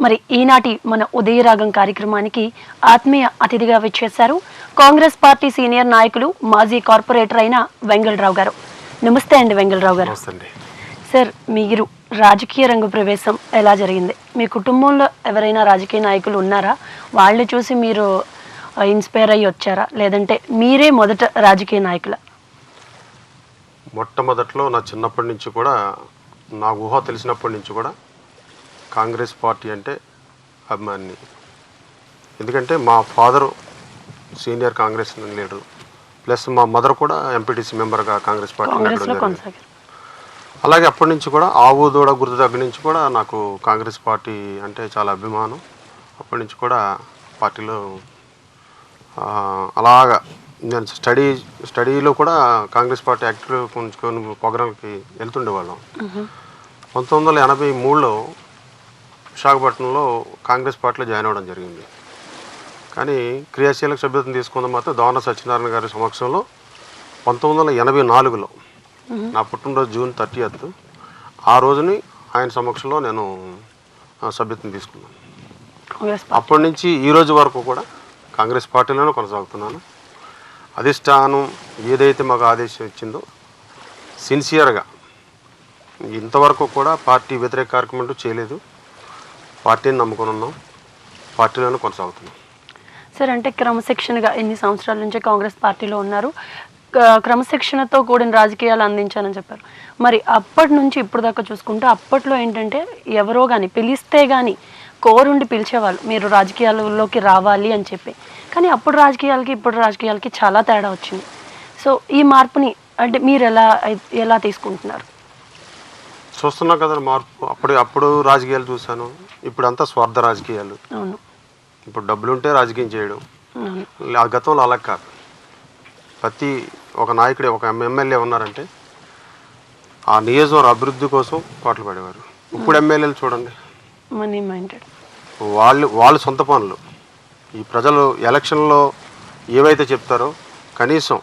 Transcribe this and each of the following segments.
మరి ఈనాటి మన ఉదయరాగం కార్యక్రమానికి ఆత్మీయ అతిథిగా విచ్చేశారు కాంగ్రెస్ పార్టీ సీనియర్ నాయకులు మాజీ కార్పొరేటర్ అయిన వెంగళరావు గారు. నమస్తే అండి వెంగళరావు గారు. సార్, మీరు రాజకీయ రంగ ప్రవేశం ఎలా జరిగింది? మీ కుటుంబంలో ఎవరైనా రాజకీయ నాయకులు ఉన్నారా? వాళ్ళు చూసి మీరు ఇన్స్పైర్ అయ్యి వచ్చారా, లేదంటే మీరే మొదట రాజకీయ నాయకుల? మొట్టమొదట్లో నా చిన్నప్పటి నుంచి కూడా, నా ఊహ తెలిసినప్పటి నుంచి కూడా కాంగ్రెస్ పార్టీ అంటే అభిమాని. ఎందుకంటే మా father senior Congress leader, plus మా మదర్ కూడా ఎంపీటీసీ మెంబర్గా కాంగ్రెస్ పార్టీ. అలాగే అప్పటి నుంచి కూడా ఆవు దూడ గుర్తు దగ్గర నుంచి కూడా నాకు కాంగ్రెస్ పార్టీ అంటే చాలా అభిమానం. అప్పటి నుంచి కూడా పార్టీలో అలాగా నేను స్టడీలో కూడా కాంగ్రెస్ పార్టీ యాక్టివ్ కొంచెం ప్రోగ్రాంకి వెళ్తుండేవాళ్ళం. 1983లో విశాఖపట్నంలో కాంగ్రెస్ పార్టీలో జాయిన్ అవ్వడం జరిగింది. కానీ క్రియాశీలక సభ్యత్వం తీసుకున్న మాత్రం దావన సత్యనారాయణ గారి సమక్షంలో 1984లో నా పుట్టినరోజు జూన్ 30th ఆ రోజుని ఆయన సమక్షంలో నేను సభ్యత్వం తీసుకున్నాను. అప్పటి నుంచి ఈ రోజు వరకు కూడా కాంగ్రెస్ పార్టీలోనే కొనసాగుతున్నాను. అధిష్టానం ఏదైతే మాకు ఆదేశం ఇచ్చిందో సిన్సియర్గా ఇంతవరకు కూడా పార్టీ వ్యతిరేక కార్యక్రమం చేయలేదు. పార్టీని నమ్ముకొని ఉన్నాం, పార్టీలోనే కొనసాగుతున్నాం. సార్, అంటే క్రమశిక్షణగా ఎన్ని సంవత్సరాల నుంచి కాంగ్రెస్ పార్టీలో ఉన్నారు, క్రమశిక్షణతో కూడిన రాజకీయాలు అందించానని చెప్పారు. మరి అప్పటి నుంచి ఇప్పుడు దాకా చూసుకుంటే అప్పట్లో ఏంటంటే ఎవరో కానీ పిలిస్తే కానీ కోరుండి పిలిచేవాళ్ళు మీరు రాజకీయాలలోకి రావాలి అని చెప్పి. కానీ అప్పుడు రాజకీయాలకి ఇప్పుడు రాజకీయాలకి చాలా తేడా వచ్చింది. సో ఈ మార్పుని అంటే మీరు ఎలా తీసుకుంటున్నారు? చూస్తున్నాం కదా మార్పు. అప్పుడు రాజకీయాలు చూశాను, ఇప్పుడు అంతా స్వార్థ రాజకీయాలు. అవును, ఇప్పుడు డబ్బులుంటే రాజకీయం చేయడం. ఆ గతంలో అలా కాదు. ప్రతి ఒక నాయకుడు, ఒక ఎమ్మెల్యే ఉన్నారంటే ఆ నియోజకవర్గ అభివృద్ధి కోసం పాటలు పడేవారు. ఇప్పుడు ఎమ్మెల్యేలు చూడండి, మనీ మైండెడ్. వాళ్ళు సొంత పనులు. ఈ ప్రజలు ఎలక్షన్లో ఏవైతే చెప్తారో కనీసం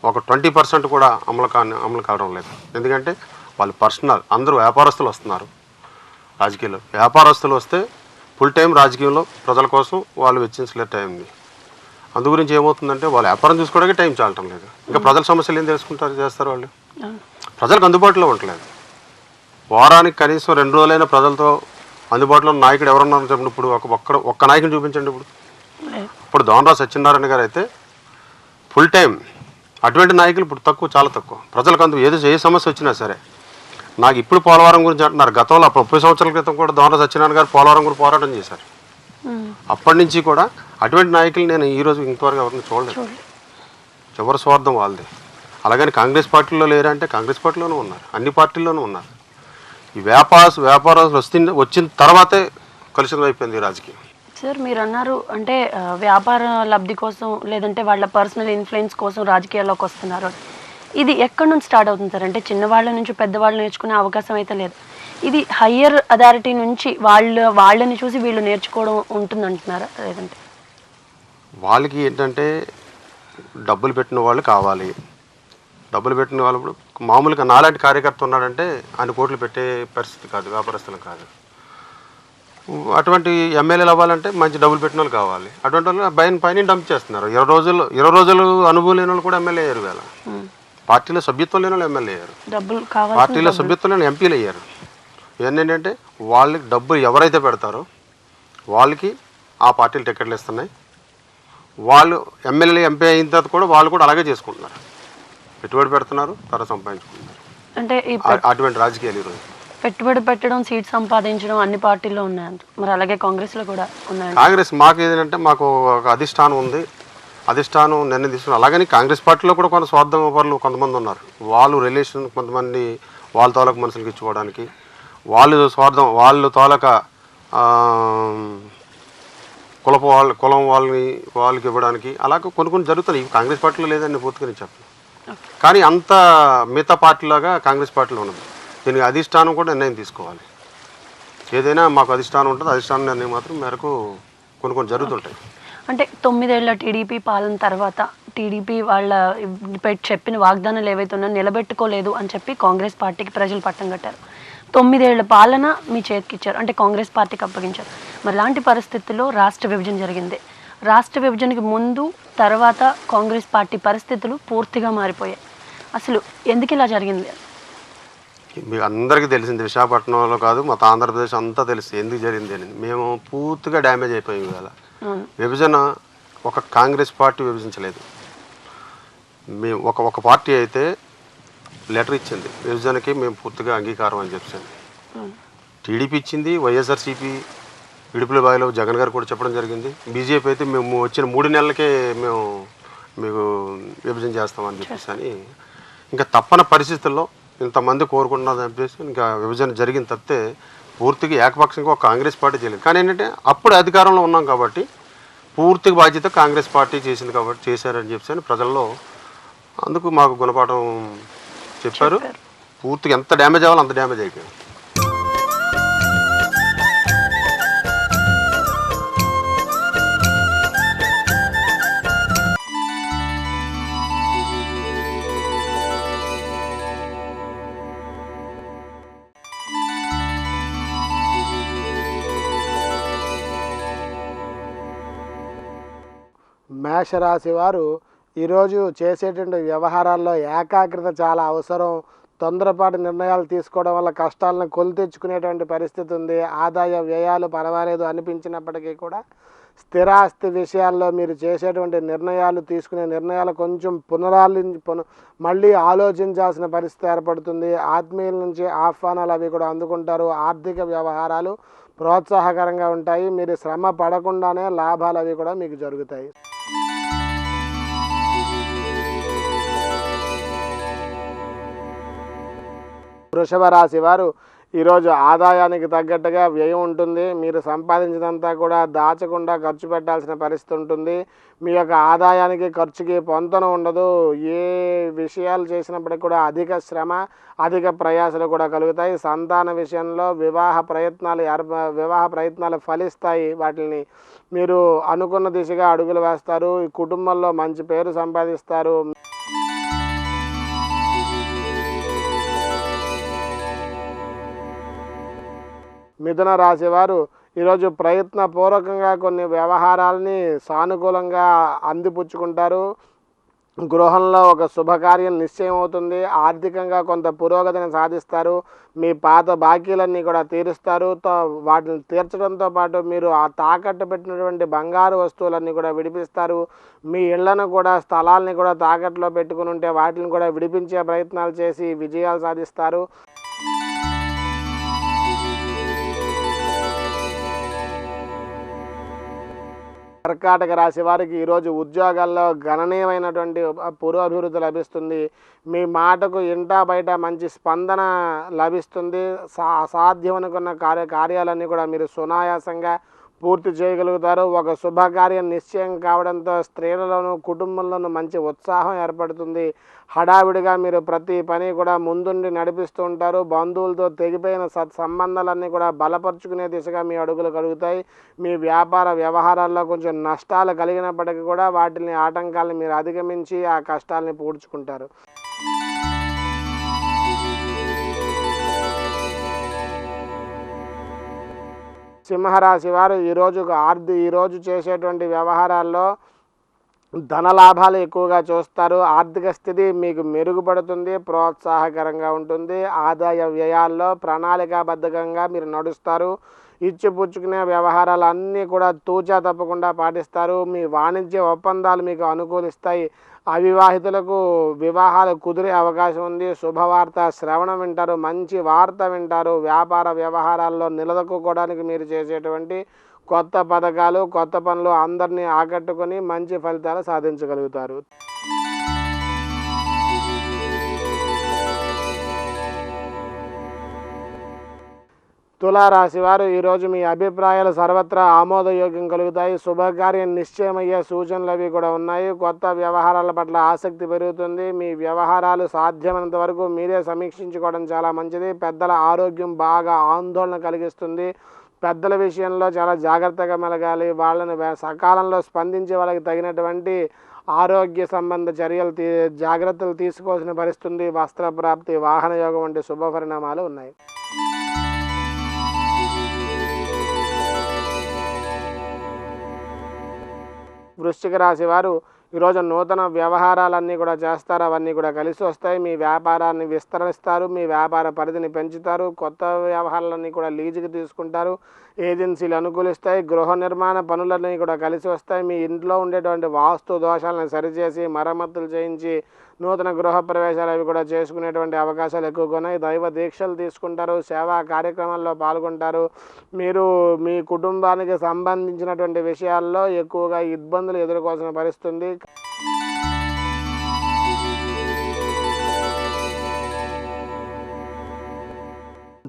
ఒక 20% కూడా అమలు కావడం లేదు. ఎందుకంటే వాళ్ళు పర్సనల్, అందరూ వ్యాపారస్తులు వస్తున్నారు రాజకీయాల్లో. వ్యాపారస్తులు వస్తే ఫుల్ టైం రాజకీయంలో ప్రజల కోసం వాళ్ళు వెచ్చించలే టైంని. అందు గురించి ఏమవుతుందంటే వాళ్ళు వ్యాపారం చూసుకోవడానికి టైం చాలటం లేదు. ఇంకా ప్రజల సమస్యలు ఏం చేస్తారు వాళ్ళు? ప్రజలకు అందుబాటులో ఉండలేదు. వారానికి కనీసం 2 రోజులైనా ప్రజలతో అందుబాటులో ఉన్న నాయకుడు ఎవరున్నారో చెప్పండి. ఇప్పుడు ఒక్క నాయకుని చూపించండి. ఇప్పుడు దావన సత్యనారాయణ గారు అయితే ఫుల్ టైం. అటువంటి నాయకులు ఇప్పుడు చాలా తక్కువ. ప్రజలకు ఏ సమస్య వచ్చినా సరే, నాకు ఇప్పుడు పోలవరం గురించి అంటున్నారు. గతంలో 30 సంవత్సరాల క్రితం కూడా దావన సత్యనారాయణ గారు పోలవరం గురించి పోరాటం చేశారు. అప్పటి నుంచి కూడా అటువంటి నాయకులు నేను ఈరోజు ఇంతవరకు ఎవరిని చూడలేదు. ఎవరి స్వార్థం వాళ్ళది. అలాగని కాంగ్రెస్ పార్టీలో లేరంటే కాంగ్రెస్ పార్టీలోనూ ఉన్నారు, అన్ని పార్టీల్లోనూ ఉన్నారు. ఈ వ్యాపారస్తులు వచ్చిన తర్వాతే కలుషితం అయిపోయింది ఈ రాజకీయం. సార్, మీరు అన్నారు అంటే వ్యాపార లబ్ధి కోసం లేదంటే వాళ్ళ పర్సనల్ ఇన్ఫ్లుయెన్స్ కోసం రాజకీయాల్లోకి వస్తున్నారు. ఇది ఎక్కడి నుంచి స్టార్ట్ అవుతుంది సార్? అంటే చిన్నవాళ్ళ నుంచి పెద్దవాళ్ళు నేర్చుకునే అవకాశం అయితే లేదు. ఇది హయ్యర్ అథారిటీ నుంచి వాళ్ళని చూసి వీళ్ళు నేర్చుకోవడం ఉంటుందంటున్నారా? లేదంటే వాళ్ళకి ఏంటంటే డబ్బులు పెట్టిన వాళ్ళు కావాలి. డబ్బులు పెట్టిన వాళ్ళు ఇప్పుడు మామూలుగా నాలాంటి కార్యకర్త ఉన్నాడంటే ఆయన కోట్లు పెట్టే పరిస్థితి కాదు, వ్యాపారస్తులు కాదు. అటువంటి ఎమ్మెల్యేలు అవ్వాలంటే మంచి డబ్బులు పెట్టిన వాళ్ళు కావాలి. అటువంటి వాళ్ళు పైన డంప్ చేస్తున్నారు. 20 రోజులు అనుభవం లేని వాళ్ళు కూడా ఎమ్మెల్యే అయ్యారు. వేళ పార్టీలో సభ్యత్వం లేని వాళ్ళు ఎమ్మెల్యే అయ్యారు, పార్టీలో సభ్యత్వం లేని ఎంపీలు అయ్యారు. ఇవన్నీ ఏంటంటే వాళ్ళకి డబ్బులు ఎవరైతే పెడతారో వాళ్ళకి ఆ పార్టీలు టికెట్లు ఇస్తున్నాయి. వాళ్ళు ఎమ్మెల్యే ఎంపీ అయిన తర్వాత కూడా వాళ్ళు కూడా అలాగే చేసుకుంటున్నారు. పెట్టుబడి పెడుతున్నారు, తర్వాత సంపాదించుకుంటున్నారు. అంటే అటువంటి రాజకీయాలు ఈరోజు. పెట్టుబడి పెట్టడం, సీట్ సంపాదించడం అన్ని పార్టీల్లో ఉన్నాయంట. మరి అలాగే కాంగ్రెస్లో కూడా ఉన్నాయి. కాంగ్రెస్ మాకు ఏదంటే మాకు ఒక అధిష్టానం ఉంది, అధిష్టానం నిర్ణయం తీసుకుని. అలాగని కాంగ్రెస్ పార్టీలో కూడా కొంత స్వార్థం పరులు కొంతమంది ఉన్నారు. వాళ్ళు రిలేషన్ కొంతమంది వాళ్ళ తాలూకు మనుషులకు ఇచ్చుకోవడానికి, వాళ్ళు స్వార్థం, వాళ్ళు తాలూకా కులం వాళ్ళకి ఇవ్వడానికి అలాగే కొన్ని జరుగుతున్నాయి. కాంగ్రెస్ పార్టీలో లేదని పూర్తిగా నేను చెప్పను. కానీ అంత మిగతా పార్టీలాగా కాంగ్రెస్ పార్టీలో ఉన్నది. దీనికి అధిష్టానం కూడా నిర్ణయం తీసుకోవాలి. ఏదైనా మాకు అధిష్టానం ఉంటుంది, అధిష్టానం నిర్ణయం మాత్రం మేరకు కొన్ని జరుగుతుంటాయి. అంటే 9 ఏళ్ల టీడీపీ పాలన తర్వాత టీడీపీ వాళ్ళ చెప్పిన వాగ్దానాలు ఏవైతే ఉన్నాయో నిలబెట్టుకోలేదు అని చెప్పి కాంగ్రెస్ పార్టీకి ప్రజలు పట్టం కట్టారు. 9 ఏళ్ల పాలన మీ చేతికి ఇచ్చారు, అంటే కాంగ్రెస్ పార్టీకి అప్పగించారు. మరి లాంటి పరిస్థితుల్లో రాష్ట్ర విభజన జరిగింది. రాష్ట్ర విభజనకి ముందు తర్వాత కాంగ్రెస్ పార్టీ పరిస్థితులు పూర్తిగా మారిపోయాయి. అసలు ఎందుకు ఇలా జరిగింది? మీకు అందరికీ తెలిసింది, విశాఖపట్నంలో కాదు మొత్తం ఆంధ్రప్రదేశ్ అంతా తెలుసు ఎందుకు జరిగింది అని. మేము పూర్తిగా డ్యామేజ్ అయిపోయాం. ఇవాళ విభజన ఒక కాంగ్రెస్ పార్టీ విభజించలేదు. మేము ఒక పార్టీ అయితే లెటర్ ఇచ్చింది విభజనకి మేము పూర్తిగా అంగీకారం అని చెప్పాను. టీడీపీ ఇచ్చింది, వైఎస్ఆర్సీపీ ఇడుపుల బాయిలో జగన్ గారు కూడా చెప్పడం జరిగింది. బీజేపీ అయితే మేము వచ్చిన 3 నెలలకే మేము మీకు విభజన చేస్తామని చెప్పేసి అని, ఇంకా తప్పని పరిస్థితుల్లో ఇంతమంది కోరుకుంటున్నది చెప్పేసి ఇంకా విభజన జరిగింది తప్పితే పూర్తిగా ఏకపక్షంగా ఒక కాంగ్రెస్ పార్టీ చేయలేదు. కానీ ఏంటంటే అప్పుడు అధికారంలో ఉన్నాం కాబట్టి పూర్తిగా బాధ్యత కాంగ్రెస్ పార్టీ చేసింది కాబట్టి చేశారని చెప్పేసి ప్రజల్లో అందుకు మాకు గుణపాఠం చెప్పారు. పూర్తిగా ఎంత డ్యామేజ్ అవ్వాలో అంత డ్యామేజ్ అయిపోయింది. మేషరాశి వారు ఈరోజు చేసేటువంటి వ్యవహారాల్లో ఏకాగ్రత చాలా అవసరం. తొందరపాటు నిర్ణయాలు తీసుకోవడం వల్ల కష్టాలను కొని తెచ్చుకునేటువంటి పరిస్థితి ఉంది. ఆదాయ వ్యయాలు పర్వాలేదు అనిపించినప్పటికీ కూడా స్థిరాస్తి విషయాల్లో మీరు చేసేటువంటి నిర్ణయాలు తీసుకునే నిర్ణయాలు కొంచెం మళ్ళీ ఆలోచించాల్సిన పరిస్థితి ఏర్పడుతుంది. ఆత్మీయుల నుంచి ఆహ్వానాలు అవి కూడా అందుకుంటారు. ఆర్థిక వ్యవహారాలు ప్రోత్సాహకరంగా ఉంటాయి. మీరు శ్రమ పడకుండానే లాభాలు అవి కూడా మీకు జరుగుతాయి. వృషభ రాశి వారు ఈరోజు ఆదాయానికి తగ్గట్టుగా వ్యయం ఉంటుంది. మీరు సంపాదించినంతా కూడా దాచకుండా ఖర్చు పెట్టాల్సిన పరిస్థితి ఉంటుంది. మీ యొక్క ఆదాయానికి ఖర్చుకి పొంతన ఉండదు. ఏ విషయాలు చేసినప్పటికీ కూడా అధిక శ్రమ అధిక ప్రయాసలు కూడా కలుగుతాయి. సంతాన విషయంలో వివాహ ప్రయత్నాలు ఫలిస్తాయి. వాటిని మీరు అనుకున్న దిశగా అడుగులు వేస్తారు. ఈ కుటుంబంలో మంచి పేరు సంపాదిస్తారు. మిథున రాశి వారు ఈరోజు ప్రయత్నపూర్వకంగా కొన్ని వ్యవహారాలని సానుకూలంగా అందిపుచ్చుకుంటారు. గృహంలో ఒక శుభకార్యం నిశ్చయం అవుతుంది. ఆర్థికంగా కొంత పురోగతిని సాధిస్తారు. మీ పాత బాకీలన్నీ కూడా తీరుస్తారు. వాటిని తీర్చడంతో పాటు మీరు ఆ తాకట్టు పెట్టినటువంటి బంగారు వస్తువులన్నీ కూడా విడిపిస్తారు. మీ ఇళ్లను కూడా స్థలాల్ని కూడా తాకట్టులో పెట్టుకుని ఉంటే వాటిని కూడా విడిపించే ప్రయత్నాలు చేసి విజయాలు సాధిస్తారు. కర్కాటక రాశి వారికి ఈరోజు ఉద్యోగాల్లో గణనీయమైనటువంటి పురోభివృద్ధి లభిస్తుంది. మీ మాటకు ఇంటా బయట మంచి స్పందన లభిస్తుంది. అసాధ్యం అనుకున్న కార్యాలన్నీ కూడా మీరు సునాయాసంగా పూర్తి చేయగలుగుతారు. ఒక శుభకార్యం నిశ్చయం కావడంతో స్త్రీలలోనూ కుటుంబంలోనూ మంచి ఉత్సాహం ఏర్పడుతుంది. హడావిడిగా మీరు ప్రతి పని కూడా ముందుండి నడిపిస్తూ ఉంటారు. బంధువులతో తెగిపోయిన సంబంధాలన్నీ కూడా బలపరుచుకునే దిశగా మీ అడుగులు కలుగుతాయి. మీ వ్యాపార వ్యవహారాల్లో కొంచెం నష్టాలు కలిగినప్పటికీ కూడా వాటిని ఆటంకాలను మీరు అధిగమించి ఆ కష్టాలని పూడ్చుకుంటారు. సింహరాశి వారు ఈరోజు చేసేటువంటి వ్యవహారాల్లో ధనలాభాలు ఎక్కువగా చూస్తారు. ఆర్థిక స్థితి మీకు మెరుగుపడుతుంది, ప్రోత్సాహకరంగా ఉంటుంది. ఆదాయ వ్యయాల్లో ప్రణాళికాబద్ధంగా మీరు నడుస్తారు. ఇచ్చిపుచ్చుకునే వ్యవహారాలన్నీ కూడా తూచా తప్పకుండా పాటిస్తారు. మీ వాణిజ్య ఒప్పందాలు మీకు అనుకూలిస్తాయి. అవివాహితులకు వివాహాలు కుదిరే అవకాశం ఉంది. శుభవార్త శ్రవణం వింటారు, మంచి వార్త వింటారు. వ్యాపార వ్యవహారాల్లో నిలదొక్కుకోవడానికి మీరు చేసేటువంటి కొత్త పథకాలు కొత్త పనులు అందరినీ ఆకట్టుకొని మంచి ఫలితాలు సాధించగలుగుతారు. తులారాశి వారు ఈరోజు మీ అభిప్రాయాలు సర్వత్రా ఆమోదయోగ్యం కలుగుతాయి. శుభకార్యం నిశ్చయమయ్యే సూచనలు అవి కూడా ఉన్నాయి. కొత్త వ్యవహారాల పట్ల ఆసక్తి పెరుగుతుంది. మీ వ్యవహారాలు సాధ్యమైనంత వరకు మీరే సమీక్షించుకోవడం చాలా మంచిది. పెద్దల ఆరోగ్యం బాగా ఆందోళన కలిగిస్తుంది. పెద్దల విషయంలో చాలా జాగ్రత్తగా మెలగాలి. వాళ్ళని సకాలంలో స్పందించే వాళ్ళకి తగినటువంటి ఆరోగ్య సంబంధ జాగ్రత్తలు తీసుకోవాల్సిన పరిస్థితుంది. వస్త్రప్రాప్తి, వాహన యోగం వంటి శుభ పరిణామాలు ఉన్నాయి. వృశ్చిక రాశి వారు ఈరోజు నూతన వ్యవహారాలన్నీ కూడా చేస్తారు, అవన్నీ కూడా కలిసి వస్తాయి. మీ వ్యాపారాన్ని విస్తరిస్తారు, మీ వ్యాపార పరిధిని పెంచుతారు, కొత్త వ్యవహారాలన్నీ కూడా లీజుకి తీసుకుంటారు, ఏజెన్సీలు అనుకూలిస్తాయి, గృహ నిర్మాణ పనులన్నీ కూడా కలిసి వస్తాయి. మీ ఇంట్లో ఉండేటువంటి వాస్తు దోషాలను సరిచేసి మరమ్మతులు చేయించి నూతన గృహ ప్రవేశాలు అవి కూడా చేసుకునేటువంటి అవకాశాలు ఎక్కువగా ఉన్నాయి. దైవ దీక్షలు తీసుకుంటారు, సేవా కార్యక్రమాల్లో పాల్గొంటారు. మీరు మీ కుటుంబానికి సంబంధించినటువంటి విషయాల్లో ఎక్కువగా ఇబ్బందులు ఎదుర్కోవాల్సిన పరిస్థితుంది.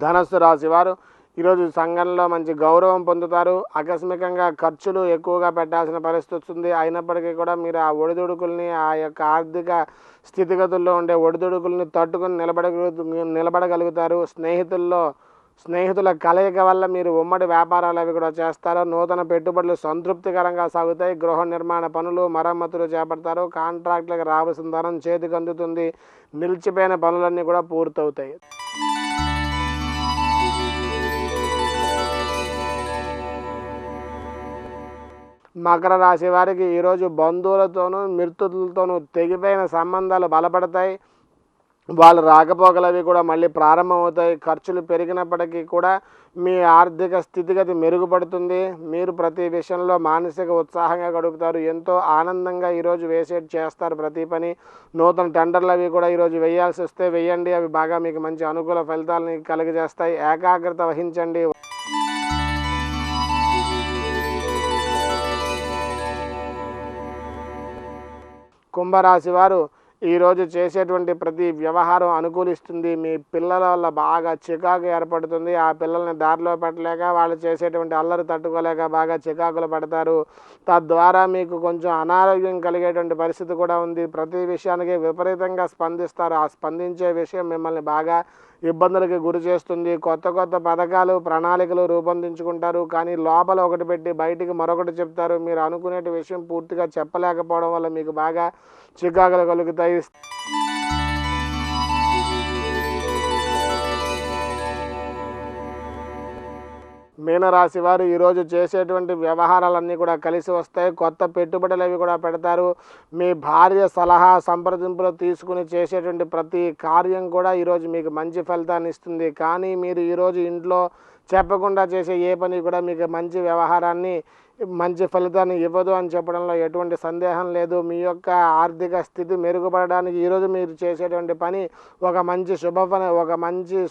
ధనస్సు రాశి వారు ఈరోజు సంఘంలో మంచి గౌరవం పొందుతారు. ఆకస్మికంగా ఖర్చులు ఎక్కువగా పెట్టాల్సిన పరిస్థితి వస్తుంది. అయినప్పటికీ కూడా మీరు ఆ ఒడిదుడుకుల్ని, ఆ యొక్క ఆర్థిక స్థితిగతుల్లో ఉండే ఒడిదుడుకుల్ని తట్టుకుని నిలబడగలుగుతారు. స్నేహితుల కలయిక వల్ల మీరు ఉమ్మడి వ్యాపారాలు అవి కూడా చేస్తారు. నూతన పెట్టుబడులు సంతృప్తికరంగా సాగుతాయి. గృహ నిర్మాణ పనులు, మరమ్మతులు చేపడతారు. కాంట్రాక్టులకు రావాల్సిన ధనం చేతికి అందుతుంది. నిలిచిపోయిన పనులన్నీ కూడా పూర్తవుతాయి. మకర రాశి వారికి ఈరోజు బంధువులతోనూ మిత్రులతోనూ తెగిపోయిన సంబంధాలు బలపడతాయి. వాళ్ళు రాకపోకలవి కూడా మళ్ళీ ప్రారంభమవుతాయి. ఖర్చులు పెరిగినప్పటికీ కూడా మీ ఆర్థిక స్థితిగతి మెరుగుపడుతుంది. మీరు ప్రతి విషయంలో మానసిక ఉత్సాహంగా గడుపుతారు. ఎంతో ఆనందంగా ఈరోజు చేస్తారు ప్రతి పని. నూతన టెండర్లు అవి కూడా ఈరోజు వేయాల్సి వస్తే వేయండి, అవి బాగా మీకు మంచి అనుకూల ఫలితాలని కలిగజేస్తాయి. ఏకాగ్రత వహించండి. కుంభరాశి వారు ఈరోజు చేసేటువంటి ప్రతి వ్యవహారం అనుకూలిస్తుంది. మీ పిల్లల వల్ల బాగా చికాకు ఏర్పడుతుంది. ఆ పిల్లల్ని దారిలో పెట్టలేక, వాళ్ళు చేసేటువంటి అల్లరి తట్టుకోలేక బాగా చికాకులు పడతారు. తద్వారా మీకు కొంచెం అనారోగ్యం కలిగేటువంటి పరిస్థితి కూడా ఉంది. ప్రతి విషయానికి విపరీతంగా స్పందిస్తారు. ఆ స్పందించే విషయం మిమ్మల్ని బాగా ఇబ్బందులకి గురి చేస్తుంది. కొత్త పథకాలు, ప్రణాళికలు రూపొందించుకుంటారు. కానీ లోపల ఒకటి పెట్టి బయటికి మరొకటి చెప్తారు. మీరు అనుకునే విషయం పూర్తిగా చెప్పలేకపోవడం వల్ల మీకు బాగా చికాకులు కలుగుతాయి. మీనరాశి వారు ఈరోజు చేసేటువంటి వ్యవహారాలన్నీ కూడా కలిసి వస్తాయి. కొత్త పెట్టుబడులు అవి కూడా పెడతారు. మీ భార్య సలహా సంప్రదింపులు తీసుకుని చేసేటువంటి ప్రతి కార్యం కూడా ఈరోజు మీకు మంచి ఫలితాన్ని ఇస్తుంది. కానీ మీరు ఈరోజు ఇంట్లో చెప్పకుండా చేసే ఏ పని కూడా మీకు మంచి ఫలితాన్ని ఇవ్వదు అని చెప్పడంలో ఎటువంటి సందేహం లేదు. మీ యొక్క ఆర్థిక స్థితి మెరుగుపడడానికి ఈరోజు మీరు చేసేటువంటి పని ఒక మంచి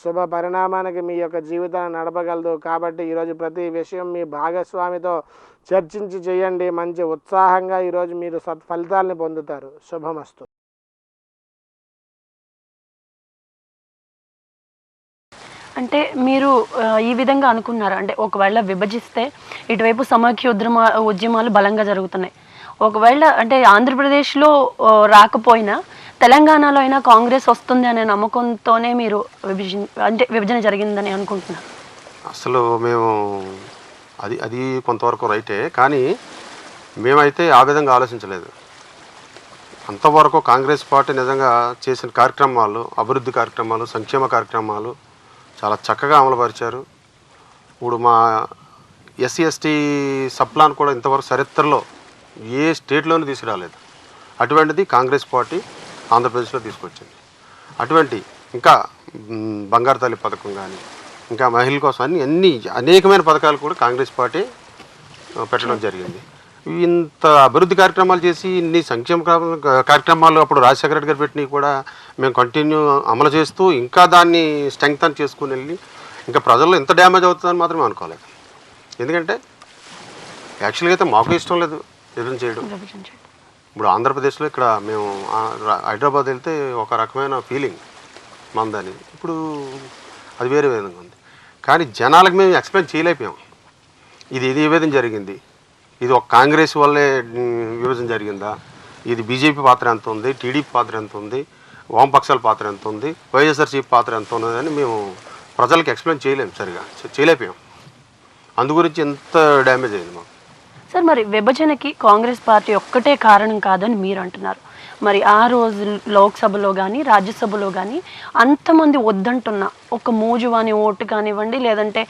శుభ పరిణామానికి మీ యొక్క జీవితాన్ని నడపగలదు. కాబట్టి ఈరోజు ప్రతి విషయం మీ భాగస్వామితో చర్చించి చేయండి. మంచి ఉత్సాహంగా ఈరోజు మీరు సత్ఫలితాలని పొందుతారు. శుభమస్తు. అంటే మీరు ఈ విధంగా అనుకున్నారు, అంటే ఒకవేళ విభజిస్తే ఇటువైపు సమాఖ్య ఉద్యమాలు బలంగా జరుగుతున్నాయి. ఒకవేళ అంటే ఆంధ్రప్రదేశ్లో రాకపోయినా తెలంగాణలో అయినా కాంగ్రెస్ వస్తుంది అనే నమ్మకంతోనే మీరు విభజన జరిగిందని అనుకుంటున్నారు? అసలు మేము అది కొంతవరకు రైటే, కానీ మేమైతే ఆ విధంగా ఆలోచించలేదు. అంతవరకు కాంగ్రెస్ పార్టీ నిజంగా చేసిన కార్యక్రమాలు, అభివృద్ధి కార్యక్రమాలు, సంక్షేమ కార్యక్రమాలు చాలా చక్కగా అమలుపరిచారు. ఇప్పుడు మా ఎస్సీ ఎస్టీ సప్లాన్ కూడా ఇంతవరకు చరిత్రలో ఏ స్టేట్లోనూ తీసుకురాలేదు. అటువంటిది కాంగ్రెస్ పార్టీ ఆంధ్రప్రదేశ్లో తీసుకొచ్చింది. అటువంటి ఇంకా బంగారు తల్లి పథకం కానీ, ఇంకా మహిళల కోసం అన్ని అనేకమైన పథకాలు కూడా కాంగ్రెస్ పార్టీ పెట్టడం జరిగింది. ఇంత అభివృద్ధి కార్యక్రమాలు చేసి ఇన్ని సంక్షేమ కార్యక్రమాలు అప్పుడు రాజశేఖర రెడ్డి గారు పెట్టినవి కూడా మేము కంటిన్యూ అమలు చేస్తూ ఇంకా దాన్ని స్ట్రెంగ్తన్ చేసుకుని వెళ్ళి ఇంకా ప్రజల్లో ఎంత డ్యామేజ్ అవుతుందని మాత్రమే అనుకోలేదు. ఎందుకంటే యాక్చువల్గా అయితే మాకు ఇష్టం లేదు విభజన చేయడం. ఇప్పుడు ఆంధ్రప్రదేశ్లో ఇక్కడ మేము హైదరాబాద్ వెళ్తే ఒక రకమైన ఫీలింగ్ మందని, ఇప్పుడు అది వేరే విధంగా ఉంది. కానీ జనాలకు మేము ఎక్స్ప్లెయిన్ చేయలేకపోయాం. ఇది ఈ విధంగా జరిగింది, ఇది ఒక కాంగ్రెస్ వల్లే విభజన జరిగిందా, ఇది బీజేపీ పాత్ర ఎంత ఉంది, టీడీపీ పాత్ర ఎంత ఉంది, వామపక్షాల పాత్ర ఎంత ఉంది, వైఎస్ఆర్సీపీ పాత్ర ఎంత ఉన్నదని మేము ప్రజలకు ఎక్స్ప్లెయిన్ చేయలేకపోయాం. అందు గురించి ఎంత డ్యామేజ్ అయింది మాకు. సార్, మరి విభజనకి కాంగ్రెస్ పార్టీ ఒక్కటే కారణం కాదని మీరు అంటున్నారు. మరి ఆ రోజు లోక్సభలో కానీ రాజ్యసభలో కానీ అంతమంది వద్దంటున్న ఒక మూజువాని ఓటు కానివ్వండి, లేదంటే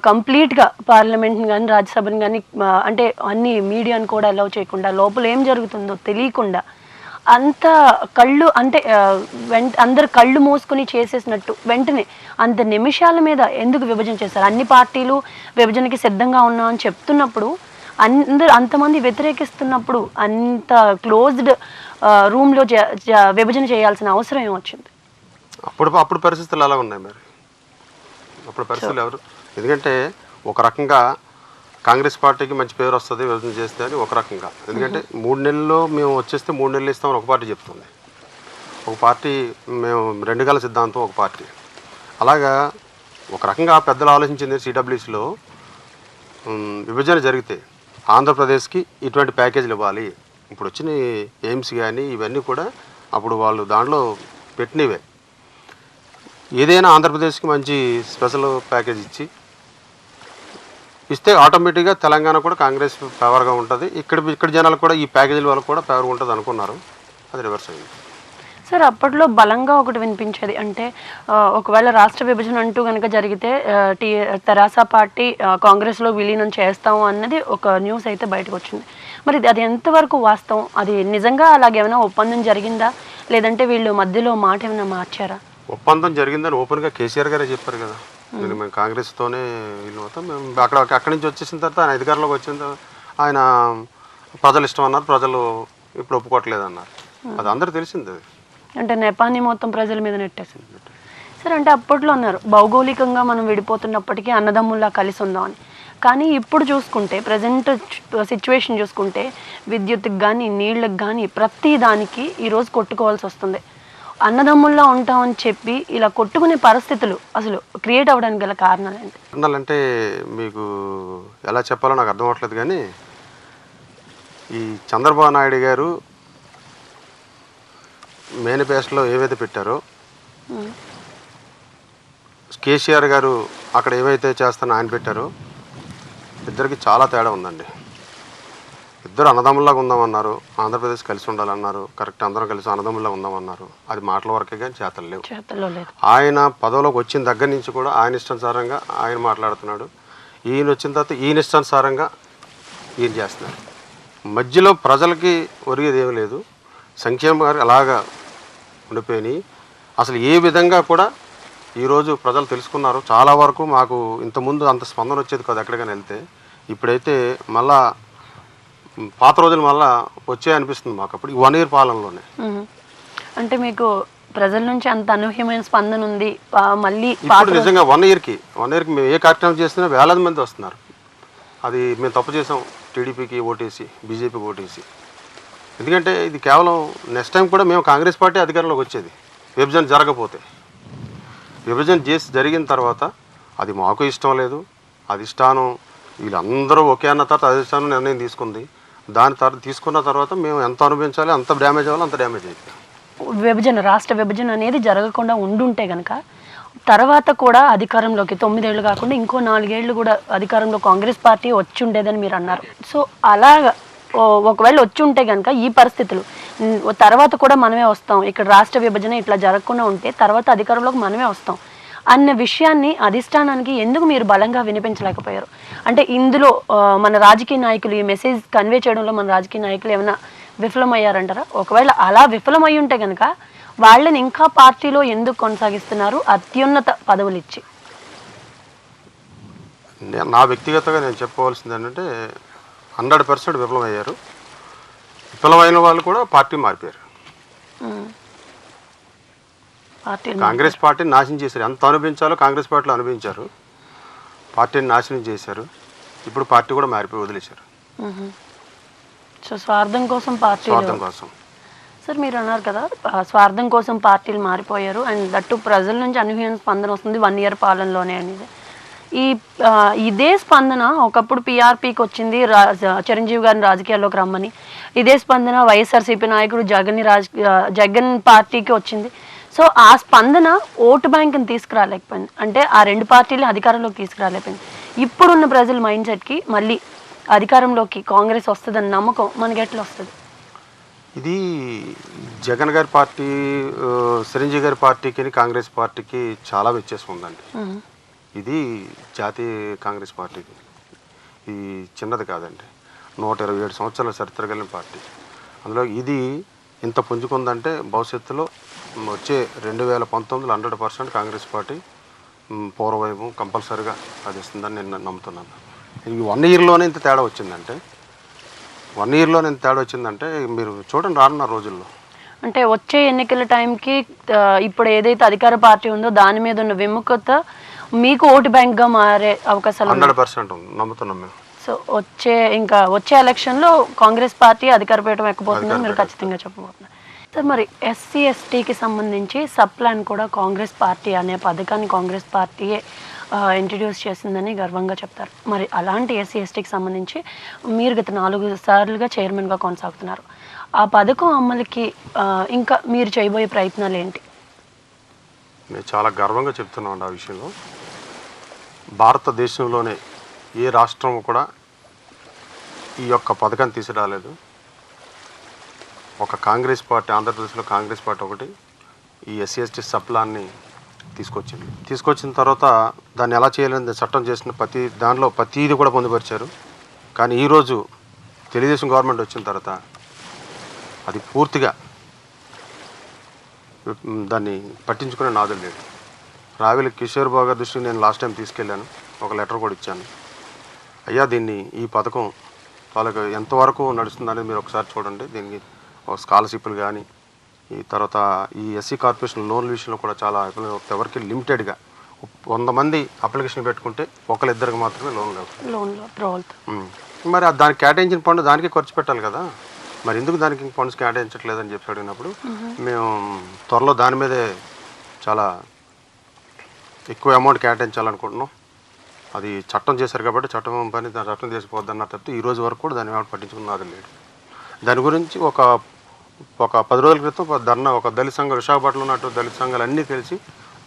కంప్లీట్గా పార్లమెంట్ని కానీ రాజ్యసభని కానీ అంటే అన్ని మీడియాని కూడా అలౌ చేయకుండా లోపల ఏం జరుగుతుందో తెలియకుండా అంత కళ్ళు అంటే అందరు కళ్ళు మూసుకొని చేసేసినట్టు వెంటనే అంత నిమిషాల మీద ఎందుకు విభజన చేశారు? అన్ని పార్టీలు విభజనకి సిద్ధంగా ఉన్నామని చెప్తున్నప్పుడు అంతమంది వ్యతిరేకిస్తున్నప్పుడు అంత క్లోజ్డ్ రూమ్లో విభజన చేయాల్సిన అవసరం ఏమొచ్చింది? అప్పుడు పరిస్థితులు ఎలా ఉన్నాయి మరి? అప్పుడు పరిస్థితులు ఎవరు? ఎందుకంటే ఒక రకంగా కాంగ్రెస్ పార్టీకి మంచి పేరు వస్తుంది విభజన చేస్తే అని ఒక రకంగా, ఎందుకంటే 3 నెలల్లో మేము వచ్చేస్తే 3 నెలలు ఇస్తామని ఒక పార్టీ చెప్తుంది, ఒక పార్టీ మేము 2 గల సిద్ధాంతం ఒక పార్టీ. అలాగా ఒక రకంగా పెద్దలు ఆలోచించింది సిడబ్ల్యూసీలో విభజన జరిగితే ఆంధ్రప్రదేశ్కి ఇటువంటి ప్యాకేజీలు ఇవ్వాలి. ఇప్పుడు వచ్చిన ఎయిమ్స్ కానీ ఇవన్నీ కూడా అప్పుడు వాళ్ళు దాంట్లో పెట్టినవే. ఏదైనా ఆంధ్రప్రదేశ్కి మంచి స్పెషల్ ప్యాకేజ్ ఇస్తే ఆటోమేటిక్గా తెలంగాణ కూడా కాంగ్రెస్ ఫేవర్గా ఉంటుంది, ఇక్కడ జనాలు కూడా ఈ ప్యాకేజీల వల్ల కూడా ఫేవర్గా ఉంటుంది అనుకున్నారు. అది రివర్స్ అయింది. సార్ అప్పట్లో బలంగా ఒకటి వినిపించేది అంటే ఒకవేళ రాష్ట్ర విభజన అంటూ కనుక జరిగితే తెరాస పార్టీ కాంగ్రెస్లో విలీనం చేస్తాము అన్నది ఒక న్యూస్ అయితే బయటకు వచ్చింది. మరి అది ఎంతవరకు వాస్తవం? అది నిజంగా అలాగేమైనా ఒప్పందం జరిగిందా, లేదంటే వీళ్ళు మధ్యలో మాట ఏమైనా మార్చారా? ఒప్పందం జరిగిందని ఓపెన్గా కేసీఆర్ గారే చెప్పారు కదా, మేము కాంగ్రెస్తోనే వీళ్ళు అవుతాం, మేము అక్కడి నుంచి వచ్చేసిన తర్వాత ఆయన అధికారంలోకి వచ్చిన తర్వాత ఆయన ప్రజలు ఇష్టం అన్నారు, ప్రజలు ఇప్పుడు ఒప్పుకోవట్లేదు అన్నారు. అది అందరూ తెలిసింది. అది అంటే నెపాన్ని మొత్తం ప్రజల మీద నెట్టేసింది. సరే, అంటే అప్పట్లో అన్నారు భౌగోళికంగా మనం విడిపోతున్నప్పటికీ అన్నదమ్ముల్లా కలిసి ఉందామని. కానీ ఇప్పుడు చూసుకుంటే ప్రజెంట్ సిచ్యువేషన్ చూసుకుంటే విద్యుత్కి కానీ నీళ్ళకి కానీ ప్రతి దానికి ఈరోజు కొట్టుకోవాల్సి వస్తుంది. అన్నదమ్ముల్లా ఉంటామని చెప్పి ఇలా కొట్టుకునే పరిస్థితులు అసలు క్రియేట్ అవ్వడానికి గల కారణాలు ఏంటి? అన్నాలంటే మీకు ఎలా చెప్పాలో నాకు అర్థం అవ్వట్లేదు. కానీ ఈ చంద్రబాబు నాయుడు గారు మేనిఫెస్టోలో ఏవైతే పెట్టారో, కేసీఆర్ గారు అక్కడ ఏవైతే చేస్తానో ఆయన పెట్టారో, ఇద్దరికి చాలా తేడా ఉందండి. ఇద్దరు అన్నదమ్ముల్లాగా ఉందామన్నారు, ఆంధ్రప్రదేశ్ కలిసి ఉండాలన్నారు, కరెక్ట్ అందరం కలిసి అన్నదమ్ముల్లాగా ఉందామన్నారు. అది మాటల వరకే కానీ చేతలు లేవు. ఆయన పదవిలోకి వచ్చిన దగ్గర నుంచి కూడా ఆయన ఇష్టానుసారంగా ఆయన మాట్లాడుతున్నాడు. ఈయన వచ్చిన తర్వాత ఈయన ఇష్టానుసారంగా ఈయన చేస్తున్నారు. మధ్యలో ప్రజలకి ఒరిగేది ఏమీ లేదు. సంక్షేమ గారు అలాగా ఉండిపోయినాయి. అసలు ఏ విధంగా కూడా ఈరోజు ప్రజలు తెలుసుకున్నారు. చాలా వరకు మాకు ఇంతకుముందు అంత స్పందన వచ్చేది కాదు ఎక్కడికైనా వెళ్తే. ఇప్పుడైతే మళ్ళా పాత రోజులు మళ్ళా వచ్చే అనిపిస్తుంది మాకు. అప్పుడు 1 year పాలనలోనే. అంటే మీకు ప్రజల నుంచి అంత అనూహ్యమైన స్పందన ఉంది. మళ్ళీ నిజంగా 1 yearకి మేము ఏ కార్యక్రమం చేస్తున్నా వేలాది మంది వస్తున్నారు. అది మేము తప్పు చేసాం, టీడీపీకి ఓటేసి బీజేపీకి ఓటేసి. ఎందుకంటే ఇది కేవలం నెక్స్ట్ టైం కూడా మేము కాంగ్రెస్ పార్టీ అధికారంలోకి వచ్చేది విభజన జరగకపోతే. విభజన జరిగిన తర్వాత అది మాకు ఇష్టం లేదు, అధిష్టానం వీళ్ళందరూ ఒకే అన్న తర్వాత అధిష్టానం నిర్ణయం తీసుకుంది. దాని తర్వాత తీసుకున్న తర్వాత మేము ఎంత అనుభవించాలి, అంత డ్యామేజ్ అవ్వాలి, అంత డ్యామేజ్ అయింది. రాష్ట్ర విభజన అనేది జరగకుండా ఉండుంటే కనుక తర్వాత కూడా అధికారంలోకి 9 ఏళ్ళు కాకుండా ఇంకో 4 ఏళ్ళు కూడా అధికారంలో కాంగ్రెస్ పార్టీ వచ్చి ఉండేదని మీరు అన్నారు. సో అలాగా ఒకవేళ వచ్చి ఉంటే కనుక ఈ పరిస్థితులు తర్వాత కూడా మనమే వస్తాం, ఇక్కడ రాష్ట్ర విభజన ఇట్లా జరగకుండా ఉంటే తర్వాత అధికారంలోకి మనమే వస్తాం అన్న విషయాన్ని అధిష్టానానికి ఎందుకు మీరు బలంగా వినిపించలేకపోయారు? అంటే ఇందులో మన రాజకీయ నాయకులు ఈ మెసేజ్ కన్వే చేయడంలో మన రాజకీయ నాయకులు ఏమైనా విఫలమయ్యారంటారా? ఒకవేళ అలా విఫలమై ఉంటే కనుక వాళ్ళని ఇంకా పార్టీలో ఎందుకు కొనసాగిస్తున్నారు అత్యున్నత పదవులు ఇచ్చి? నా వ్యక్తిగతంగా నేను చెప్పుకోవాల్సింది ఏంటంటే 100% విఫలమయ్యారు. విఫలమైన వాళ్ళు కూడా పార్టీ మారిపోయారు. కాంగ్రెస్ పార్టీని నాశనం చేశారు. ఎంత అనుభవించాలో కాంగ్రెస్ పార్టీలో అనుభవించారు, పార్టీని నాశనం చేశారు. ఇప్పుడు పార్టీ కూడా మారిపోయి వదిలేశారు. సో స్వార్థం కోసం స్వార్థం కోసం. సార్ మీరు అన్నారు కదా స్వార్థం కోసం పార్టీలు మారిపోయారు అండ్ దట్టు ప్రజల నుంచి అనూహ్యమైన స్పందన వస్తుంది 1 year పాలనలోనే అనేది. ఇదే స్పందన ఒకప్పుడు పీఆర్పీకి వచ్చింది, చిరంజీవి గారిని రాజకీయాల్లోకి రమ్మని. ఇదే స్పందన వైఎస్ఆర్సీపీ నాయకుడు జగన్ పార్టీకి వచ్చింది. సో ఆ స్పందన ఓటు బ్యాంక్ని తీసుకురాలేకపోయింది, అంటే ఆ 2 పార్టీలు అధికారంలోకి తీసుకురాలేకపోయింది. ఇప్పుడున్న ప్రజల మైండ్ సెట్కి మళ్ళీ అధికారంలోకి కాంగ్రెస్ వస్తుందన్న నమ్మకం మనకి ఎట్లా వస్తుంది? ఇది జగన్ గారి పార్టీ, చిరంజీవి గారి పార్టీకి కాంగ్రెస్ పార్టీకి చాలా వ్యత్యాసం ఉందండి. ఇది జాతీయ కాంగ్రెస్ పార్టీకి ఇది చిన్నది కాదండి. 127 సంవత్సరాల చరిత్ర కలిగిన పార్టీ. అందులో ఇది ఇంత పుంజుకుందంటే భవిష్యత్తులో వచ్చే 2019 100% కాంగ్రెస్ పార్టీ పూర్వవైపు కంపల్సరీగా అది ఇస్తుందని నేను నమ్ముతున్నాను. ఈ 1 ఇయర్లోనే ఇంత తేడా వచ్చిందంటే 1 ఇయర్లోనే ఇంత తేడా వచ్చిందంటే మీరు చూడండి రానున్న రోజుల్లో. అంటే వచ్చే ఎన్నికల టైంకి ఇప్పుడు ఏదైతే అధికార పార్టీ ఉందో దాని మీద ఉన్న విముఖత మీకు ఓటు బ్యాంక్గా మారే అవకాశాలు 100% ఉంది, నమ్ముతున్నాం మేము. సో వచ్చే ఎలక్షన్లో కాంగ్రెస్ పార్టీ అధికార పీఠం ఎక్కబోతుందని మీరు ఖచ్చితంగా చెప్పబోతున్నారు. సార్ మరి ఎస్సీ ఎస్టీకి సంబంధించి సబ్ ప్లాన్ కూడా కాంగ్రెస్ పార్టీ అనే పథకాన్ని కాంగ్రెస్ పార్టీయే ఇంట్రడ్యూస్ చేసిందని గర్వంగా చెప్తారు. మరి అలాంటి ఎస్సీ ఎస్టీకి సంబంధించి మీరు గత 4 సార్లుగా చైర్మన్గా కొనసాగుతున్నారు. ఆ పథకం అమలుకి ఇంకా మీరు చేయబోయే ప్రయత్నాలు ఏంటి? నేను చాలా గర్వంగా చెప్తున్నాను ఆ విషయంలో. భారతదేశంలోనే ఏ రాష్ట్రం కూడా ఈ యొక్క పథకాన్ని తీసుకురాలేదు. ఒక కాంగ్రెస్ పార్టీ, ఆంధ్రప్రదేశ్లో కాంగ్రెస్ పార్టీ ఒకటి ఈ ఎస్సీ ఎస్టీ సబ్ ప్లాన్ని తీసుకొచ్చింది. తీసుకొచ్చిన తర్వాత దాన్ని ఎలా చేయాలని చట్టం చేసిన దానిలో ప్రతిది కూడా పొందుపరిచారు. కానీ ఈరోజు తెలుగుదేశం గవర్నమెంట్ వచ్చిన తర్వాత అది పూర్తిగా దాన్ని పట్టించుకునే నాదులు లేదు. రావిలి కిషోర్ బాబు గారి దృష్టికి నేను లాస్ట్ టైం తీసుకెళ్ళాను, ఒక లెటర్ కూడా ఇచ్చాను. అయ్యా దీన్ని ఈ పథకం వాళ్ళకి ఎంతవరకు నడుస్తుందనేది మీరు ఒకసారి చూడండి. దీనికి స్కాలర్షిప్లు కానీ ఈ తర్వాత ఈ ఎస్సీ కార్పొరేషన్ లోన్ల విషయంలో కూడా చాలా ఎవరికి లిమిటెడ్గా 100 మంది అప్లికేషన్ పెట్టుకుంటే ఒకరిద్దరికి మాత్రమే లోన్లు. మరి దానికి కేటాయించిన ఫండ్ దానికి ఖర్చు పెట్టాలి కదా, మరి ఎందుకు దానికి ఫండ్స్ కేటాయించట్లేదని చెప్పి అడిగినప్పుడు మేము త్వరలో దాని మీదే చాలా ఎక్కువ అమౌంట్ కేటాయించాలనుకుంటున్నాం. అది చట్టం చేశారు కాబట్టి చట్టం పని చట్టం చేసిపోద్దన్నారు తప్పితే ఈ రోజు వరకు కూడా దాన్ని ఏమైనా పట్టించుకున్నది లేదు. దాని గురించి ఒక 10 రోజుల క్రితం ధర్నా, ఒక దళిత సంఘం విశాఖపట్నంలో ఉన్నట్టు దళిత సంఘాలు అన్నీ కలిసి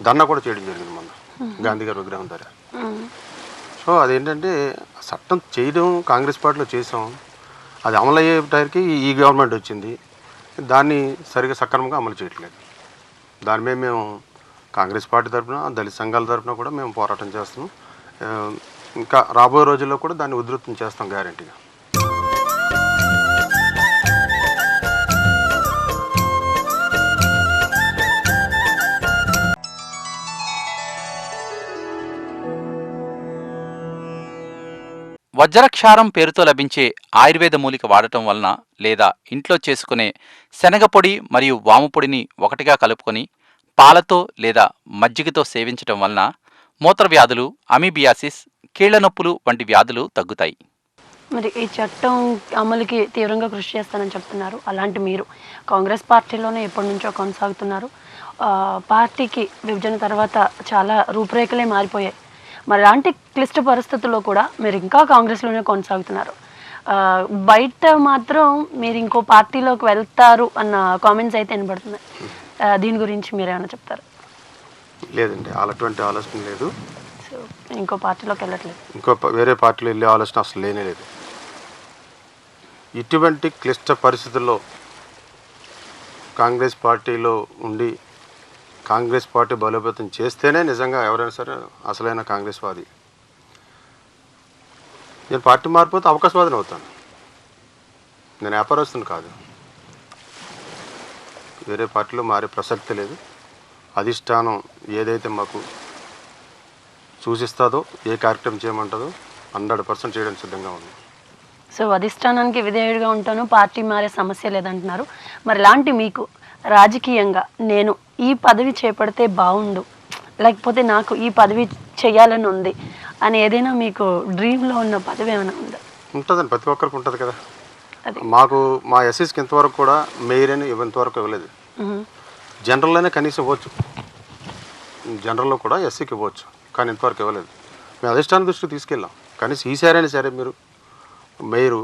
ధర్నా కూడా చేయడం జరిగింది మొన్న గాంధీ గారి విగ్రహం దగ్గర. సో అదేంటంటే చట్టం చేయడం కాంగ్రెస్ పార్టీలో చేసాం, అది అమలు అయ్యే టైంకి ఈ గవర్నమెంట్ వచ్చింది, దాన్ని సరిగా సక్రమంగా అమలు చేయట్లేదు. దాని మీద మేము కాంగ్రెస్ పార్టీ తరఫున దళిత సంఘాల తరఫున కూడా మేము పోరాటం చేస్తున్నాం. ఇంకా రాబోయే రోజుల్లో కూడా దాన్ని ఉధృతం చేస్తాం గ్యారెంటీగా. వజ్రక్షారం పేరుతో లభించే ఆయుర్వేద మూలిక వాడటం వలన లేదా ఇంట్లో చేసుకునే శనగపొడి మరియు వాముపొడిని ఒకటిగా కలుపుకొని పాలతో లేదా మజ్జిగతో సేవించటం వలన మూత్రవ్యాధులు, అమీబియాసిస్, కీళ్ల నొప్పులు వంటి వ్యాధులు తగ్గుతాయి. మరి ఈ చట్టం అమలుకి తీవ్రంగా కృషి చేస్తానని చెప్తున్నారు. అలాంటి మీరు కాంగ్రెస్ పార్టీలోనే ఎప్పటి నుంచో కొనసాగుతున్నారు. పార్టీకి విభజన తర్వాత చాలా రూపురేఖలే మారిపోయాయి. మరి అలాంటి క్లిష్ట పరిస్థితుల్లో కూడా మీరు ఇంకా కాంగ్రెస్లోనే కొనసాగుతున్నారు. బయట మాత్రం మీరు ఇంకో పార్టీలోకి వెళ్తారు అన్న కామెంట్స్ అయితే వినబడుతున్నాయి. దీని గురించి మీరు ఏమైనా చెప్తారు? లేదండి, అలాంటి ఆలోచన లేదు. సో ఇంకో పార్టీలోకి వెళ్ళట్లేదు, వేరే పార్టీలో వెళ్ళే ఆలోచన అసలు లేనే లేదు. ఇటువంటి క్లిష్ట పరిస్థితుల్లో కాంగ్రెస్ పార్టీలో ఉండి కాంగ్రెస్ పార్టీ బలోపేతం చేస్తేనే నిజంగా ఎవరైనా సరే అసలైన కాంగ్రెస్ వాది. నేను పార్టీ మారిపోతే అవకాశవాదిని అవుతాను, నేను వ్యాపారస్తుని కాదు. వేరే పార్టీలో మారే ప్రసక్తి లేదు. అధిష్టానం ఏదైతే మాకు సూచిస్తుందో, ఏ కార్యక్రమం చేయమంటుందో 100% చేయడానికి సిద్ధంగా ఉంది. సో అధిష్టానానికి విధేయుడిగా ఉంటాను, పార్టీ మారే సమస్య లేదంటున్నారు. మరి ఇలాంటి మీకు రాజకీయంగా నేను ఈ పదవి చేపడితే బాగుండు, లేకపోతే నాకు ఈ పదవి చేయాలని ఉంది అని ఏదైనా మీకు డ్రీమ్లో ఉన్న పదవి ఏమైనా ఉందా? ఉంటుందండి, ప్రతి ఒక్కరికి ఉంటుంది కదా. మా ఎస్సీస్కి ఇంతవరకు కూడా మేయర్ అని ఇంతవరకు ఇవ్వలేదు. జనరల్లోనే కనీసం ఇవ్వచ్చు, జనరల్లో కూడా ఎస్సీకి ఇవ్వచ్చు, కానీ ఇంతవరకు ఇవ్వలేదు. మేము అధిష్టానం దృష్టికి తీసుకెళ్ళాం, కనీసం ఈసారైనా సరే మీరు మేయరు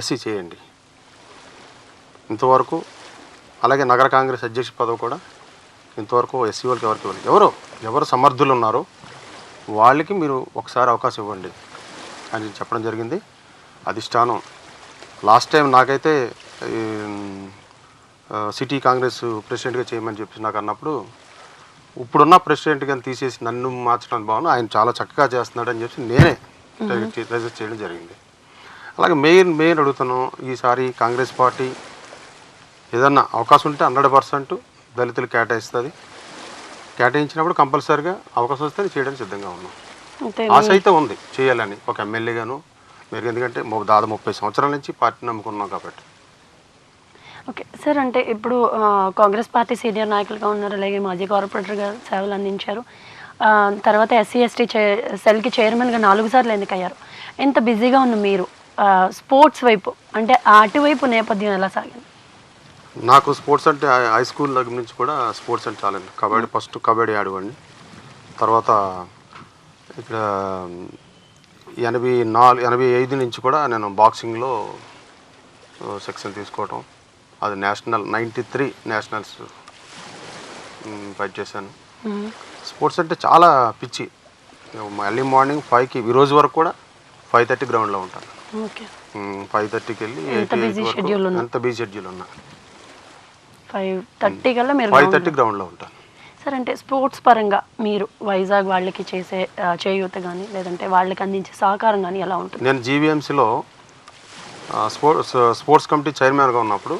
ఎస్సీ చేయండి ఇంతవరకు. అలాగే నగర కాంగ్రెస్ అధ్యక్ష పదవి కూడా ఇంతవరకు ఎస్సీ వాళ్ళకి ఎవరికి ఇవ్వలేదు. ఎవరు సమర్థులు ఉన్నారో వాళ్ళకి మీరు ఒకసారి అవకాశం ఇవ్వండి అని చెప్పడం జరిగింది అధిష్టానం. లాస్ట్ టైం నాకైతే సిటీ కాంగ్రెస్ ప్రెసిడెంట్గా చేయమని చెప్పి నాకు అన్నప్పుడు ఇప్పుడున్న ప్రెసిడెంట్ కానీ తీసేసి నన్ను మార్చడానికి బాగున్నా, ఆయన చాలా చక్కగా చేస్తున్నాడని చెప్పి నేనే రిజెక్ట్ చేయడం జరిగింది. అలాగే మెయిన్ అడుగుతాను, ఈసారి కాంగ్రెస్ పార్టీ ఏదన్నా అవకాశం ఉంటే 100% దళితులు కేటాయిస్తుంది. కేటాయించినప్పుడు కంపల్సరీగా అవకాశం వస్తే చేయడానికి సిద్ధంగా ఉన్నాం. ఆశ అయితే ఉంది చేయాలని ఒక ఎమ్మెల్యేగాను. మీరు ఎందుకంటే దాదాపు 30 సంవత్సరాల నుంచి పార్టీ నమ్ముకున్నాం కాబట్టి. ఓకే సార్, అంటే ఇప్పుడు కాంగ్రెస్ పార్టీ సీనియర్ నాయకులుగా ఉన్నారు, అలాగే మాజీ కార్పొరేటర్గా సేవలు అందించారు. తర్వాత ఎస్సీ ఎస్టీ సెల్కి చైర్మన్గా 4 సార్లు ఎన్నికయ్యారు. ఎంత బిజీగా ఉన్న మీరు స్పోర్ట్స్ వైపు అంటే అటువైపు నేపథ్యం ఎలా సాగింది? నాకు స్పోర్ట్స్ అంటే హై స్కూల్ దగ్గర నుంచి కూడా స్పోర్ట్స్ అంటే చాలా కబడ్డీ, ఫస్ట్ కబడ్డీ ఆడేవాడిని. తర్వాత ఇక్కడ 85 నుంచి కూడా నేను బాక్సింగ్లో సెక్షన్ తీసుకోవటం, అది నేషనల్ 93 నేషనల్స్ ఫైట్ చేశాను. స్పోర్ట్స్ అంటే చాలా పిచ్చి. ఎర్లీ మార్నింగ్ 5కి ఈ రోజు వరకు కూడా 5:30 గ్రౌండ్లో ఉంటాను. 5:30కి వెళ్ళి ఎంత బిజీ షెడ్యూల్ ఉన్నా 5:30 కల్లా మీరు 5:30 గ్రౌండ్లో ఉంటాను. సార్, అంటే స్పోర్ట్స్ పరంగా మీరు వైజాగ్ వాళ్ళకి చేసే చేయూత కానీ లేదంటే వాళ్ళకి అందించే సహకారం కానీ ఎలా ఉంటుంది? నేను జీవీఎంసీలో స్పోర్ట్స్ కమిటీ చైర్మన్గా ఉన్నప్పుడు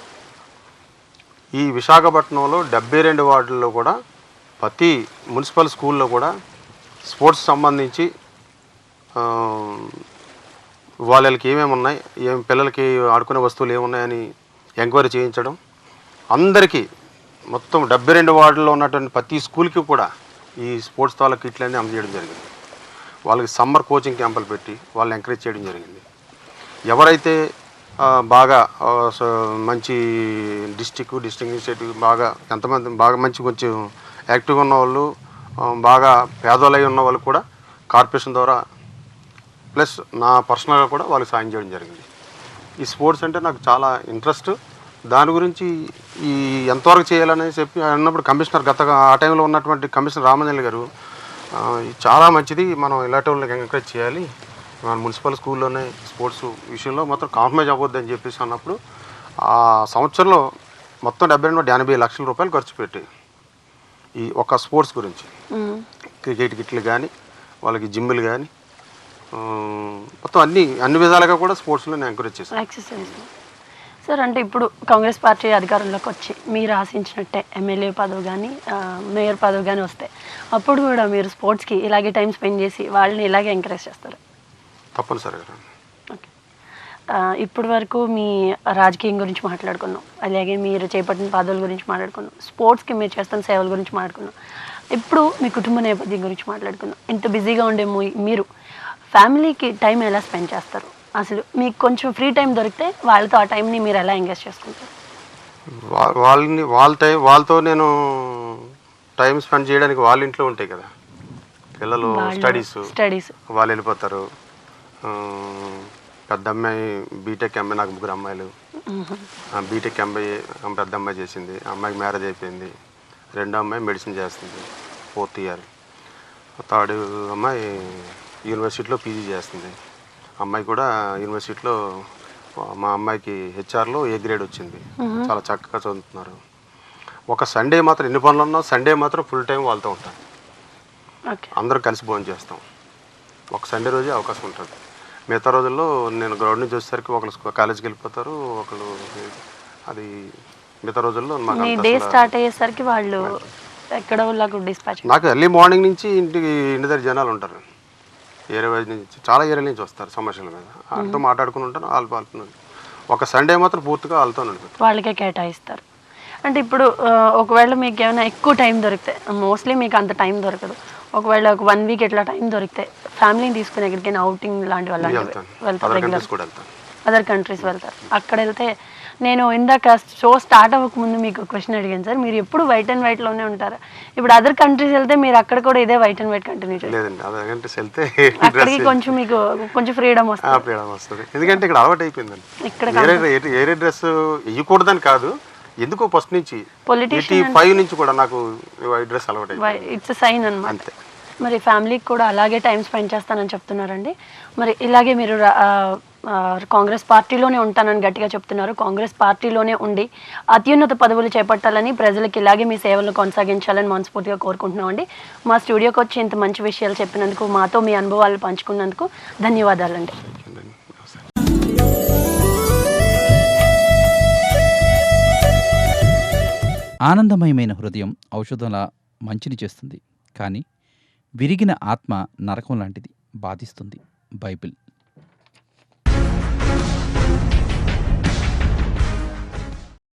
ఈ విశాఖపట్నంలో 72 వార్డుల్లో కూడా ప్రతి మున్సిపల్ స్కూల్లో కూడా స్పోర్ట్స్ సంబంధించి వాళ్ళకి ఏమేమి ఉన్నాయి, పిల్లలకి ఆడుకునే వస్తువులు ఏమున్నాయని ఎంక్వైరీ చేయించడం, అందరికీ మొత్తం 72 వార్డుల్లో ఉన్నటువంటి ప్రతి స్కూల్కి కూడా ఈ స్పోర్ట్స్ తాలూకు కిట్లన్నీ అందజేయడం జరిగింది. వాళ్ళకి సమ్మర్ కోచింగ్ క్యాంపులు పెట్టి వాళ్ళని ఎంకరేజ్ చేయడం జరిగింది. ఎవరైతే బాగా మంచి డిస్ట్రిక్ట్ ఇనిషియేటివ్ బాగా ఎంతమంది బాగా మంచి కొంచెం యాక్టివ్గా ఉన్న వాళ్ళు, బాగా పేదోళ్ళై ఉన్న వాళ్ళు కూడా కార్పొరేషన్ ద్వారా ప్లస్ నా పర్సనల్గా కూడా వాళ్ళకి సాయం చేయడం జరిగింది. ఈ స్పోర్ట్స్ అంటే నాకు చాలా ఇంట్రెస్ట్. దాని గురించి ఈ ఎంతవరకు చేయాలని చెప్పి అన్నప్పుడు కమిషనర్ ఆ టైంలో ఉన్నటువంటి కమిషనర్ రామంజన్ గారు చాలా మంచిది, మనం ఇలాంటి వాళ్ళకి ఎంకరేజ్ చేయాలి, మన మున్సిపల్ స్కూల్లోనే స్పోర్ట్స్ విషయంలో మొత్తం కాంప్రమైజ్ అవ్వద్దు అని చెప్పేసి అన్నప్పుడు ఆ సంవత్సరంలో మొత్తం 80 లక్షల రూపాయలు ఖర్చు పెట్టి ఈ ఒక స్పోర్ట్స్ గురించి క్రికెట్ కిట్లు కానీ వాళ్ళకి జిమ్లు కానీ మొత్తం అన్ని విధాలుగా కూడా స్పోర్ట్స్లో నేను ఎంకరేజ్ చేశాను. ఎక్సర్సైజ్ సార్, అంటే ఇప్పుడు కాంగ్రెస్ పార్టీ అధికారంలోకి వచ్చి మీరు ఆశించినట్టే ఎమ్మెల్యే పదవి కానీ మేయర్ పదవి కానీ వస్తే అప్పుడు కూడా మీరు స్పోర్ట్స్కి ఇలాగే టైం స్పెండ్ చేసి వాళ్ళని ఇలాగే ఎంకరేజ్ చేస్తారు? తప్పనిసరిగా. ఓకే, ఇప్పటి వరకు మీ రాజకీయం గురించి మాట్లాడుకున్నాం, అలాగే మీరు చేపట్టిన పదవుల గురించి మాట్లాడుకున్నాం, స్పోర్ట్స్కి మీరు చేస్తున్న సేవల గురించి మాట్లాడుకున్నాం, ఇప్పుడు మీ కుటుంబ నేపథ్యం గురించి మాట్లాడుకున్నాం. ఇంత బిజీగా ఉండే మీరు ఫ్యామిలీకి టైం ఎలా స్పెండ్ చేస్తారు? అసలు మీకు కొంచెం ఫ్రీ టైం దొరికితే వాళ్ళతో ఆ టైంని మీరు ఎలా ఎంగేజ్ చేసుకుంటారు? వాళ్ళతో నేను టైం స్పెండ్ చేయడానికి వాళ్ళ ఇంట్లో ఉంటాయి కదా, పిల్లలు స్టడీస్ వాళ్ళు వెళ్ళిపోతారు. పెద్ద అమ్మాయి బీటెక్ ఎంబీ, నాకు 3 అమ్మాయిలు. బీటెక్ ఎంబీ పెద్ద అమ్మాయి చేసింది, అమ్మాయికి మ్యారేజ్ అయిపోయింది. రెండో అమ్మాయి మెడిసిన్ చేస్తుంది 4th ఇయర్. థర్డ్ అమ్మాయి యూనివర్సిటీలో పీజీ చేస్తుంది. అమ్మాయి కూడా యూనివర్సిటీలో మా అమ్మాయికి హెచ్ఆర్లో ఏ గ్రేడ్ వచ్చింది, చాలా చక్కగా చదువుతున్నారు. ఒక సండే మాత్రం ఎన్ని పనులు ఉన్నా సండే మాత్రం ఫుల్ టైం వాళ్ళతో ఉంటాను. అందరం కలిసి భోజనం చేస్తాం. ఒక సండే రోజే అవకాశం ఉంటుంది. మిగతా రోజుల్లో నేను గ్రౌండ్ నుంచి వచ్చేసరికి ఒకళ్ళు కాలేజీకి వెళ్ళిపోతారు, ఒకళ్ళు అది మిగతా రోజుల్లో డే స్టార్ట్ అయ్యేసరికి వాళ్ళు ఎక్కడ నాకు ఎర్లీ మార్నింగ్ నుంచి ఇంటి దగ్గర జనాలు ఉంటారు. ఏరియా నుంచి చాలా ఏరియా నుంచి వస్తారు సమస్యల మీద, వాళ్ళతో మాట్లాడుకుని ఉంటాను. వాళ్ళు ఒక సండే మాత్రం పూర్తిగా వాళ్ళతో వాళ్ళకే కేటాయిస్తారు. అంటే ఇప్పుడు ఒకవేళ మీకు ఏమైనా ఎక్కువ టైం దొరికితే, మోస్ట్లీ మీకు అంత టైం దొరకదు, ఒకవేళ ఒక 1 వీక్ ఎట్లా టైం దొరికితే ఫ్యామిలీని తీసుకుని ఎక్కడికైనా అవుటింగ్ లాంటి వాళ్ళు వెళ్తారు, అదర్ కంట్రీస్ వెళ్తారు. అక్కడ వెళ్తే నేను ఇందాక షో స్టార్ట్ అవ్వకముందు మీకు క్వశ్చన్ అడిగాను సార్, మీరు ఎప్పుడు వైట్ అండ్ వైట్లోనే ఉంటారా? ఇప్పుడు అదర్ కంట్రీస్ వెళ్తే మీరు అక్కడ కూడా ఇదే వైట్ అండ్ వైట్ కంటిన్యూ చేస్తారు, అక్కడికి కొంచెం మీకు కొంచెం ఫ్రీడమ్ వస్తుంది. ఎందుకంటే ఇక్కడ అలవాటు అయిపోయిందండి. ఇక్కడ ఏరే డ్రెస్ వేయకూడదని కాదు, ఎందుకో ఫస్ట్ నుంచి 85 నుంచి కూడా నాకు వైట్ డ్రెస్ అలవాటు. ఇట్స్ సైన్ అన్నమాట. మరి ఫ్యామిలీకి కూడా అలాగే టైం స్పెండ్ చేస్తానని చెప్తున్నారండి. మరి ఇలాగే మీరు కాంగ్రెస్ పార్టీలోనే ఉంటానని గట్టిగా చెప్తున్నారు. కాంగ్రెస్ పార్టీలోనే ఉండి అత్యున్నత పదవులు చేపట్టాలని, ప్రజలకు ఇలాగే మీ సేవలను కొనసాగించాలని మనస్ఫూర్తిగా కోరుకుంటున్నామండి. మా స్టూడియోకి వచ్చి ఇంత మంచి విషయాలు చెప్పినందుకు, మాతో మీ అనుభవాలు పంచుకున్నందుకు ధన్యవాదాలండి. ఆనందమయమైన హృదయం ఔషధంలా మంచిని చేస్తుంది, కానీ విరిగిన ఆత్మ నరకం లాంటిది, బాధిస్తుంది. బైబిల్.